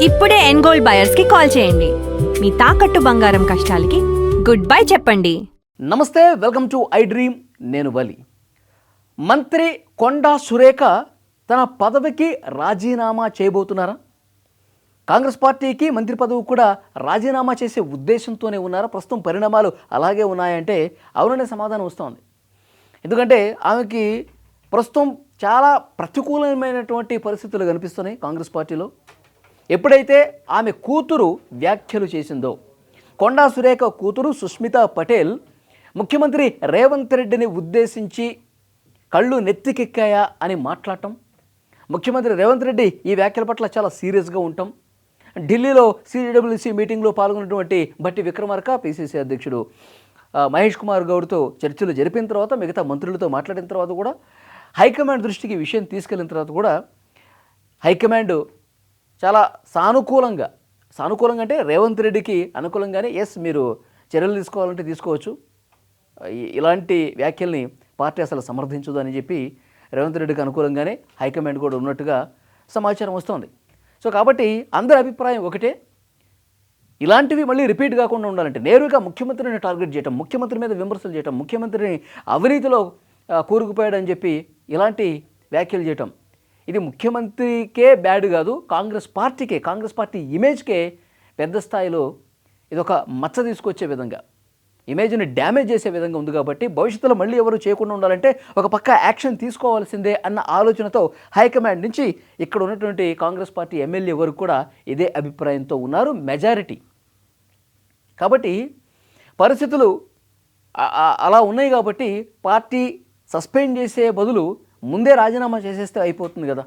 ఇప్పుడే ఎన్గోల్డ్ బయర్స్ కి కాల్ చేయండి. మీ తాకట్టు బంగారం కష్టాలకి గుడ్ బై చెప్పండి. నమస్తే, వెల్కమ్ టు ఐ డ్రీమ్. నేను వలి. మంత్రి కొండా సురేఖ తన పదవికి రాజీనామా చేయబోతున్నారా? కాంగ్రెస్ పార్టీకి మంత్రి పదవి కూడా రాజీనామా చేసే ఉద్దేశంతోనే ఉన్నారా? ప్రస్తుతం పరిణామాలు అలాగే ఉన్నాయంటే అవుననే సమాధానం వస్తోంది. ఎందుకంటే ఆమెకి ప్రస్తుతం చాలా ప్రతికూలమైనటువంటి పరిస్థితులు కనిపిస్తున్నాయి కాంగ్రెస్ పార్టీలో. ఎప్పుడైతే ఆమె కూతురు వ్యాఖ్యలు చేసిందో, కొండా సురేఖ కూతురు సుష్మితా పటేల్ ముఖ్యమంత్రి రేవంత్ రెడ్డిని ఉద్దేశించి కళ్ళు నెత్తికెక్కాయా అని మాట్లాడటం, ముఖ్యమంత్రి రేవంత్ రెడ్డి ఈ వ్యాఖ్యల పట్ల చాలా సీరియస్గా ఉంటాం, ఢిల్లీలో సిడబ్ల్యూసీ మీటింగ్లో పాల్గొన్నటువంటి బట్టి విక్రమార్క పిసిసి అధ్యక్షుడు మహేష్ కుమార్ గౌడ్తో చర్చలు జరిపిన తర్వాత, మిగతా మంత్రులతో మాట్లాడిన తర్వాత కూడా, హైకమాండ్ దృష్టికి ఈ విషయం తీసుకెళ్లిన తర్వాత కూడా హైకమాండ్ చాలా సానుకూలంగా అంటే రేవంత్ రెడ్డికి అనుకూలంగానే మీరు చర్యలు తీసుకోవాలంటే తీసుకోవచ్చు, ఇలాంటి వ్యాఖ్యల్ని పార్టీ అసలు సమర్థించదు అని చెప్పి రేవంత్ రెడ్డికి అనుకూలంగానే హైకమాండ్ కూడా ఉన్నట్టుగా సమాచారం వస్తుంది. సో కాబట్టి అందరి అభిప్రాయం ఒకటే, ఇలాంటివి మళ్ళీ రిపీట్ కాకుండా ఉండాలంటే నేరుగా ముఖ్యమంత్రిని టార్గెట్ చేయటం, ముఖ్యమంత్రి మీద విమర్శలు చేయటం, ముఖ్యమంత్రిని అవినీతిలో కూరుకుపోయాడని చెప్పి ఇలాంటి వ్యాఖ్యలు చేయటం, ఇది ముఖ్యమంత్రికే బ్యాడ్ కాదు, కాంగ్రెస్ పార్టీ ఇమేజ్కే పెద్ద స్థాయిలో ఇది ఒక మచ్చ తీసుకొచ్చే విధంగా, ఇమేజ్ని డ్యామేజ్ చేసే విధంగా ఉంది. కాబట్టి భవిష్యత్తులో మళ్ళీ ఎవరు చేయకుండా ఉండాలంటే ఒక పక్క యాక్షన్ తీసుకోవాల్సిందే అన్న ఆలోచనతో హైకమాండ్ నుంచి ఇక్కడ ఉన్నటువంటి కాంగ్రెస్ పార్టీ ఎమ్మెల్యే వరకు కూడా ఇదే అభిప్రాయంతో ఉన్నారు, మెజారిటీ. కాబట్టి పరిస్థితులు అలా ఉన్నాయి కాబట్టి పార్టీ సస్పెండ్ చేసే బదులు ముందే రాజీనామా చేసేస్తే అయిపోతుంది కదా.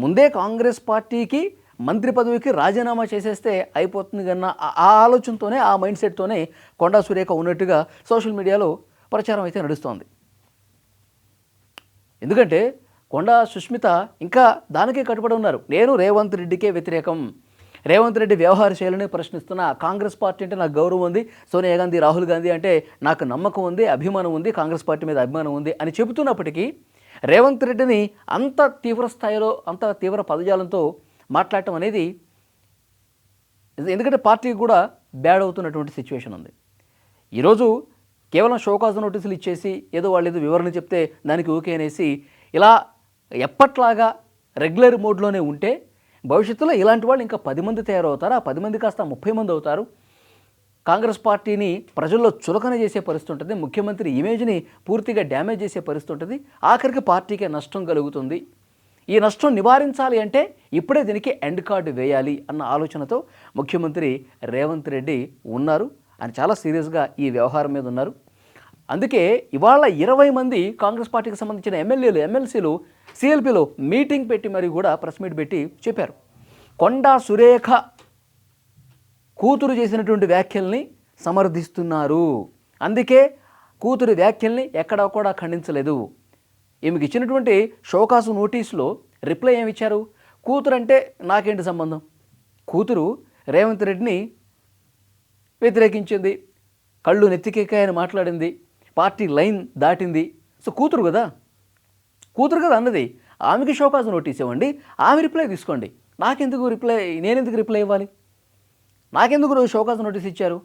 ముందే కాంగ్రెస్ పార్టీకి మంత్రి పదవికి రాజీనామా చేసేస్తే అయిపోతుంది కన్నా ఆ ఆలోచనతోనే, ఆ మైండ్ సెట్తోనే కొండా సురేఖ ఉన్నట్టుగా సోషల్ మీడియాలో ప్రచారం అయితే నడుస్తోంది. ఎందుకంటే కొండా సుష్మిత ఇంకా దానికే కట్టుబడి ఉన్నారు. నేను రేవంత్ రెడ్డికే వ్యతిరేకం, రేవంత్ రెడ్డి వ్యవహార శైలిని ప్రశ్నిస్తున్నా, కాంగ్రెస్ పార్టీ అంటే నాకు గౌరవం ఉంది, సోనియా గాంధీ, రాహుల్ గాంధీ అంటే నాకు నమ్మకం ఉంది, అభిమానం ఉంది, కాంగ్రెస్ పార్టీ మీద అభిమానం ఉంది అని చెబుతున్నప్పటికీ రేవంత్ రెడ్డిని అంత తీవ్ర స్థాయిలో, అంత తీవ్ర పదజాలంతో మాట్లాడటం అనేది, ఎందుకంటే పార్టీకి కూడా బ్యాడ్ అవుతున్నటువంటి సిచ్యువేషన్ ఉంది. ఈరోజు కేవలం షోకాజ్ నోటీసులు ఇచ్చేసి ఏదో వాళ్ళు ఏదో వివరణ చెప్తే దానికి ఓకే అనేసి ఇలా ఎప్పట్లాగా రెగ్యులర్ మోడ్లోనే ఉంటే భవిష్యత్తులో ఇలాంటి వాళ్ళు ఇంకా 10 మంది తయారవుతారు, ఆ 10 మంది కాస్త 30 మంది అవుతారు. కాంగ్రెస్ పార్టీని ప్రజల్లో చులకన చేసే పరిస్థితి ఉంటుంది, ముఖ్యమంత్రి ఇమేజ్ని పూర్తిగా డ్యామేజ్ చేసే పరిస్థితి ఉంటుంది, ఆఖరికి పార్టీకే నష్టం కలుగుతుంది. ఈ నష్టం నివారించాలి అంటే ఇప్పుడే దీనికి ఎండ్ కార్డు వేయాలి అన్న ఆలోచనతో ముఖ్యమంత్రి రేవంత్ రెడ్డి ఉన్నారు అని చాలా సీరియస్గా ఈ వ్యవహారం మీద ఉన్నారు. అందుకే ఇవాళ 20 మంది కాంగ్రెస్ పార్టీకి సంబంధించిన ఎమ్మెల్యేలు, ఎమ్మెల్సీలు సిఎల్పిలో మీటింగ్ పెట్టి మరి కూడా ప్రెస్ మీట్ పెట్టి చెప్పారు, కొండా సురేఖ కూతురు చేసినటువంటి వ్యాఖ్యల్ని సమర్థిస్తున్నారు, అందుకే కూతురు వ్యాఖ్యల్ని ఎక్కడా కూడా ఖండించలేదు. ఈమెకి ఇచ్చినటువంటి షోకాసు నోటీసులో రిప్లై ఏమి ఇచ్చారు? కూతురు అంటే నాకేంటి సంబంధం, కూతురు రేవంత్ రెడ్డిని వ్యతిరేకించింది, కళ్ళు నెత్తికెక్కాయని మాట్లాడింది, పార్టీ లైన్ దాటింది. సో కూతురు కదా అన్నది, ఆమెకి షోకాజ్ నోటీస్ ఇవ్వండి, ఆమె రిప్లై తీసుకోండి. నేనెందుకు రిప్లై ఇవ్వాలి? నాకెందుకు షోకాజ్ నోటీస్ ఇచ్చారు?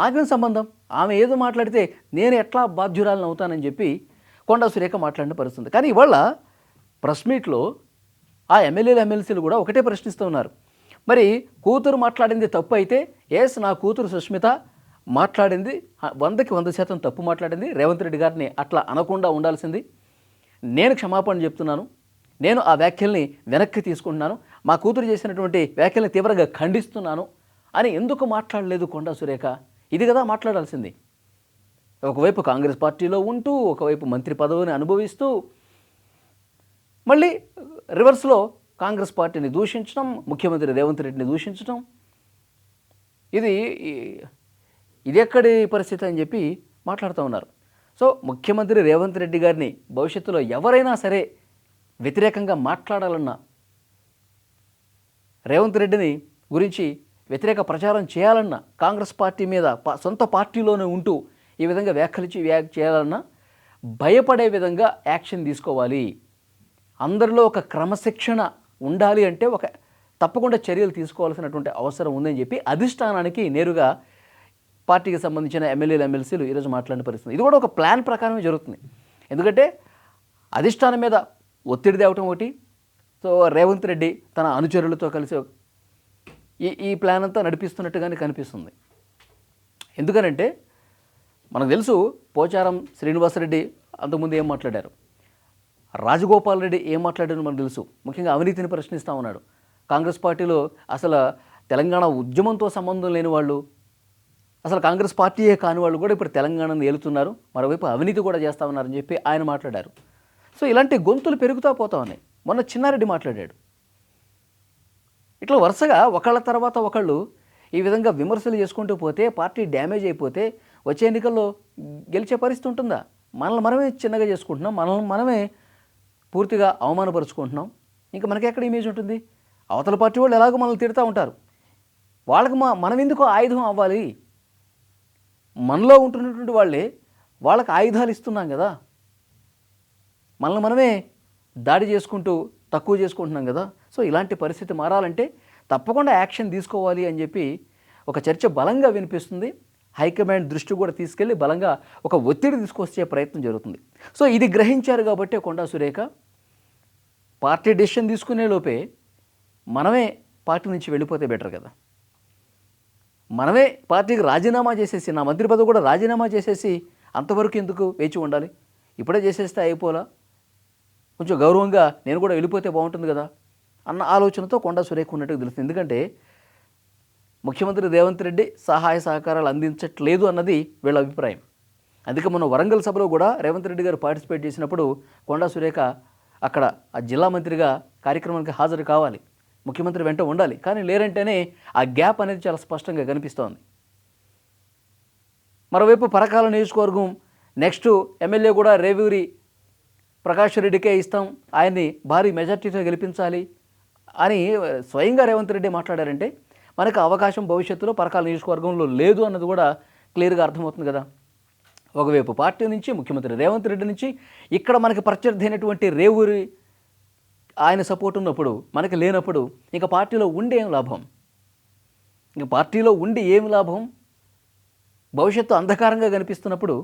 నాకేం సంబంధం? ఆమె ఏదో మాట్లాడితే నేను ఎట్లా బాధ్యురాలను అవుతానని చెప్పి కొండా సురేఖ మాట్లాడిన పరిస్థితుంది. కానీ ఇవాళ ప్రెస్ మీట్లో ఆ ఎమ్మెల్యేలు, ఎమ్మెల్సీలు కూడా ఒకటే ప్రశ్నిస్తూ ఉన్నారు, మరి కూతురు మాట్లాడింది తప్పు అయితే నా కూతురు సుష్మిత మాట్లాడింది 100% తప్పు మాట్లాడింది, రేవంత్ రెడ్డి గారిని అట్లా అనకుండా ఉండాల్సింది, నేను క్షమాపణ చెప్తున్నాను, నేను ఆ వ్యాఖ్యల్ని వెనక్కి తీసుకుంటున్నాను, మా కూతురు చేసినటువంటి వ్యాఖ్యల్ని తీవ్రంగా ఖండిస్తున్నాను అని ఎందుకు మాట్లాడలేదు కొండా సురేఖ? ఇది కదా మాట్లాడాల్సింది. ఒకవైపు కాంగ్రెస్ పార్టీలో ఉంటూ, ఒకవైపు మంత్రి పదవిని అనుభవిస్తూ, మళ్ళీ రివర్స్లో కాంగ్రెస్ పార్టీని దూషించడం, ముఖ్యమంత్రి రేవంత్ రెడ్డిని దూషించడం, ఇది ఎక్కడి పరిస్థితి అని చెప్పి మాట్లాడుతూ ఉన్నారు. సో ముఖ్యమంత్రి రేవంత్ రెడ్డి గారిని భవిష్యత్తులో ఎవరైనా సరే వ్యతిరేకంగా మాట్లాడాలన్నా, రేవంత్ రెడ్డిని గురించి వ్యతిరేక ప్రచారం చేయాలన్నా, కాంగ్రెస్ పార్టీ మీద సొంత పార్టీలోనే ఉంటూ ఈ విధంగా వ్యాఖ్య చేయాలన్నా భయపడే విధంగా యాక్షన్ తీసుకోవాలి. అందరిలో ఒక క్రమశిక్షణ ఉండాలి అంటే తప్పకుండా చర్యలు తీసుకోవాల్సినటువంటి అవసరం ఉందని చెప్పి అధిష్టానానికి నేరుగా పార్టీకి సంబంధించిన ఎమ్మెల్యేలు ఎమ్మెల్సీలు ఈరోజు మాట్లాడిన పరిస్థితి. ఇది కూడా ఒక ప్లాన్ ప్రకారమే జరుగుతుంది. ఎందుకంటే అధిష్టానం మీద ఒత్తిడి తేవటం ఒకటి, సో రేవంత్ రెడ్డి తన అనుచరులతో కలిసి ఈ ప్లాన్ అంతా నడిపిస్తున్నట్టుగానే కనిపిస్తుంది. ఎందుకనంటే మనకు తెలుసు పోచారం శ్రీనివాసరెడ్డి అంతకుముందు ఏం మాట్లాడారు, రాజగోపాల్ రెడ్డి ఏం మాట్లాడారో మనకు తెలుసు. ముఖ్యంగా అవినీతిని ప్రశ్నిస్తూ ఉన్నాడు. కాంగ్రెస్ పార్టీలో అసలు తెలంగాణ ఉద్యమంతో సంబంధం లేని వాళ్ళు, అసలు కాంగ్రెస్ పార్టీయే కాని వాళ్ళు కూడా ఇప్పుడు తెలంగాణను ఏలుతున్నారు, మరోవైపు అవినీతి కూడా చేస్తూ ఉన్నారని చెప్పి ఆయన మాట్లాడారు. సో ఇలాంటి గొంతులు పెరుగుతూ పోతా ఉన్నాయి. మొన్న చిన్నారెడ్డి మాట్లాడాడు. ఇట్లా వరుసగా ఒకళ్ళ తర్వాత ఒకళ్ళు ఈ విధంగా విమర్శలు చేసుకుంటూ పోతే పార్టీ డ్యామేజ్ అయిపోతే వచ్చే ఎన్నికల్లో గెలిచే పరిస్థితి ఉంటుందా? మనల్ని మనమే చిన్నగా చేసుకుంటున్నాం, మనల్ని మనమే పూర్తిగా అవమానపరుచుకుంటున్నాం. ఇంకా మనకి ఎక్కడ ఇమేజ్ ఉంటుంది? అవతల పార్టీ వాళ్ళు ఎలాగో మనల్ని తిడుతూ ఉంటారు. వాళ్ళకి మనం ఎందుకు ఆయుధం అవ్వాలి? మనలో ఉంటున్నటువంటి వాళ్ళే వాళ్ళకి ఆయుధాలు ఇస్తున్నాం కదా, మనల్ని మనమే దాడి చేసుకుంటూ తక్కువ చేసుకుంటున్నాం కదా. సో ఇలాంటి పరిస్థితి మారాలంటే తప్పకుండా యాక్షన్ తీసుకోవాలి అని చెప్పి ఒక చర్చ బలంగా వినిపిస్తుంది. హైకమాండ్ దృష్టి కూడా తీసుకెళ్ళి బలంగా ఒక ఒత్తిడి తీసుకొచ్చే ప్రయత్నం జరుగుతుంది. సో ఇది గ్రహించారు కాబట్టి కొండా సురేఖ పార్టీ డెసిషన్ తీసుకునే లోపే మనమే పార్టీ నుంచి వెళ్ళిపోతే బెటర్ కదా, మనమే పార్టీకి రాజీనామా చేసేసి నా మంత్రి పదవి కూడా రాజీనామా చేసేసి అంతవరకు ఎందుకు వేచి ఉండాలి, ఇప్పుడే చేసేస్తే అయిపోలా, కొంచెం గౌరవంగా నేను కూడా వెళ్ళిపోతే బాగుంటుంది కదా అన్న ఆలోచనతో కొండా సురేఖ ఉన్నట్టుగా తెలుస్తుంది. ఎందుకంటే ముఖ్యమంత్రి రేవంత్ రెడ్డి సహాయ సహకారాలు అందించట్లేదు అన్నది వీళ్ళ అభిప్రాయం. అందుకే మొన్న వరంగల్ సభలో కూడా రేవంత్ రెడ్డి గారు పార్టిసిపేట్ చేసినప్పుడు కొండా సురేఖ అక్కడ ఆ జిల్లా మంత్రిగా కార్యక్రమానికి హాజరు కావాలి, ముఖ్యమంత్రి వెంట ఉండాలి, కానీ లేరంటేనే ఆ గ్యాప్ అనేది చాలా స్పష్టంగా కనిపిస్తోంది. మరోవైపు పరకాల నియోజకవర్గం నెక్స్ట్ ఎమ్మెల్యే కూడా రేవూరి ప్రకాష్ రెడ్డికే ఇస్తాం, ఆయన్ని భారీ మెజార్టీతో గెలిపించాలి అని స్వయంగా రేవంత్ రెడ్డి మాట్లాడారంటే మనకు అవకాశం భవిష్యత్తులో పరకాల నియోజకవర్గంలో లేదు అన్నది కూడా క్లియర్గా అర్థమవుతుంది కదా. ఒకవైపు పార్టీ నుంచి ముఖ్యమంత్రి రేవంత్ రెడ్డి నుంచి ఇక్కడ మనకి ప్రత్యర్థి అయినటువంటి రేవూరి ఆయన సపోర్ట్ ఉన్నప్పుడు మనకి లేనప్పుడు ఇంకా పార్టీలో ఉండి ఏం లాభం? ఇంక పార్టీలో ఉండి ఏమి లాభం? భవిష్యత్తు అంధకారంగా కనిపిస్తున్నప్పుడు,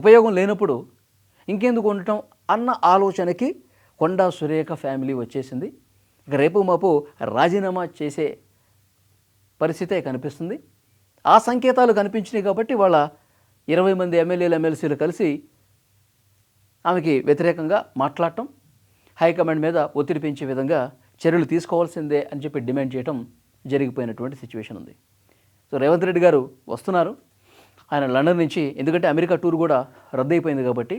ఉపయోగం లేనప్పుడు ఇంకెందుకు ఉండటం అన్న ఆలోచనకి కొండా సురేఖ ఫ్యామిలీ వచ్చేసింది. ఇక రేపు మాపు రాజీనామా చేసే పరిస్థితే కనిపిస్తుంది. ఆ సంకేతాలు కనిపించినాయి కాబట్టి వాళ్ళ 20 మంది ఎమ్మెల్యేలు ఎమ్మెల్సీలు కలిసి ఆమెకి వ్యతిరేకంగా మాట్లాడటం, హైకమాండ్ మీద ఒత్తిడి పెంచే విధంగా చర్యలు తీసుకోవాల్సిందే అని చెప్పి డిమాండ్ చేయడం జరిగిపోయినటువంటి సిచ్యువేషన్ ఉంది. సో రేవంత్ రెడ్డి గారు వస్తున్నారు. ఆయన లండన్ నుంచి, ఎందుకంటే అమెరికా టూర్ కూడా రద్దయిపోయింది కాబట్టి,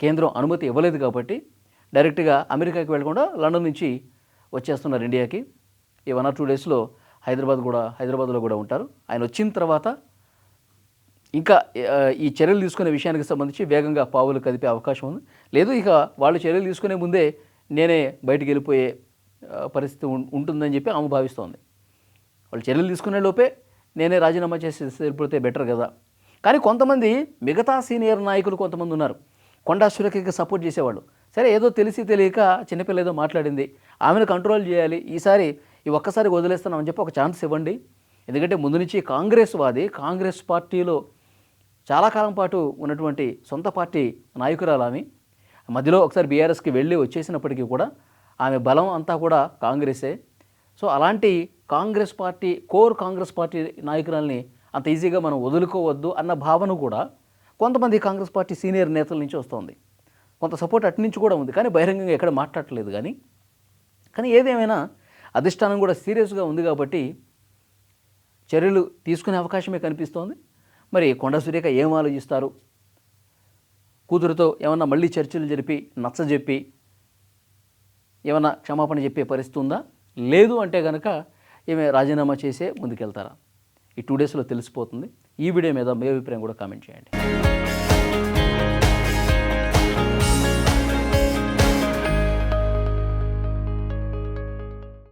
కేంద్రం అనుమతి ఇవ్వలేదు కాబట్టి డైరెక్ట్గా అమెరికాకి వెళ్ళకుండా లండన్ నుంచి వచ్చేస్తున్నారు ఇండియాకి. ఈ 1 or 2 డేస్లో హైదరాబాద్లో కూడా ఉంటారు. ఆయన వచ్చిన తర్వాత ఇంకా ఈ చర్యలు తీసుకునే విషయానికి సంబంధించి వేగంగా పావులు కదిపే అవకాశం ఉంది. లేదు ఇక వాళ్ళు చర్యలు తీసుకునే ముందే నేనే బయటికి వెళ్ళిపోయే పరిస్థితి ఉంటుందని చెప్పి ఆమె భావిస్తోంది. వాళ్ళు చర్యలు తీసుకునే లోపే నేనే రాజీనామా చేసి వెళ్ళిపోతే బెటర్ కదా. కానీ కొంతమంది మిగతా సీనియర్ నాయకులు కొంతమంది ఉన్నారు, కొండా సురేఖకి సపోర్ట్ చేసేవాళ్ళు. సరే ఏదో తెలిసి తెలియక చిన్నపిల్ల ఏదో మాట్లాడింది, ఆమెను కంట్రోల్ చేయాలి, ఈసారి ఒక్కసారి వదిలేస్తున్నామని చెప్పి ఒక ఛాన్స్ ఇవ్వండి. ఎందుకంటే ముందు నుంచి కాంగ్రెస్ పార్టీలో చాలా కాలం పాటు ఉన్నటువంటి సొంత పార్టీ నాయకురాలు ఆమె. మధ్యలో ఒకసారి బీఆర్ఎస్కి వెళ్ళి వచ్చేసినప్పటికీ కూడా ఆమె బలం అంతా కూడా కాంగ్రెసే. సో అలాంటి కోర్ కాంగ్రెస్ పార్టీ నాయకురాల్ని అంత ఈజీగా మనం వదులుకోవద్దు అన్న భావన కూడా కొంతమంది కాంగ్రెస్ పార్టీ సీనియర్ నేతల నుంచి వస్తుంది. కొంత సపోర్ట్ అటు నుంచి కూడా ఉంది, కానీ బహిరంగంగా ఎక్కడ మాట్లాడట్లేదు. కానీ ఏదేమైనా అధిష్టానం కూడా సీరియస్గా ఉంది కాబట్టి చర్యలు తీసుకునే అవకాశమే కనిపిస్తోంది. మరి కొండా సురేఖ ఏం ఆలోచిస్తారు? కూతురుతో ఏమన్నా మళ్ళీ చర్చలు జరిపి నచ్చజెప్పి ఏమన్నా క్షమాపణ చెప్పే పరిస్థితి ఉందా? లేదు అంటే కనుక ఈమె రాజీనామా చేసే ముందుకెళ్తారా? ఈ 2 డేస్లో తెలిసిపోతుంది. ఈ వీడియో మీద మీ అభిప్రాయం కూడా కామెంట్ చేయండి.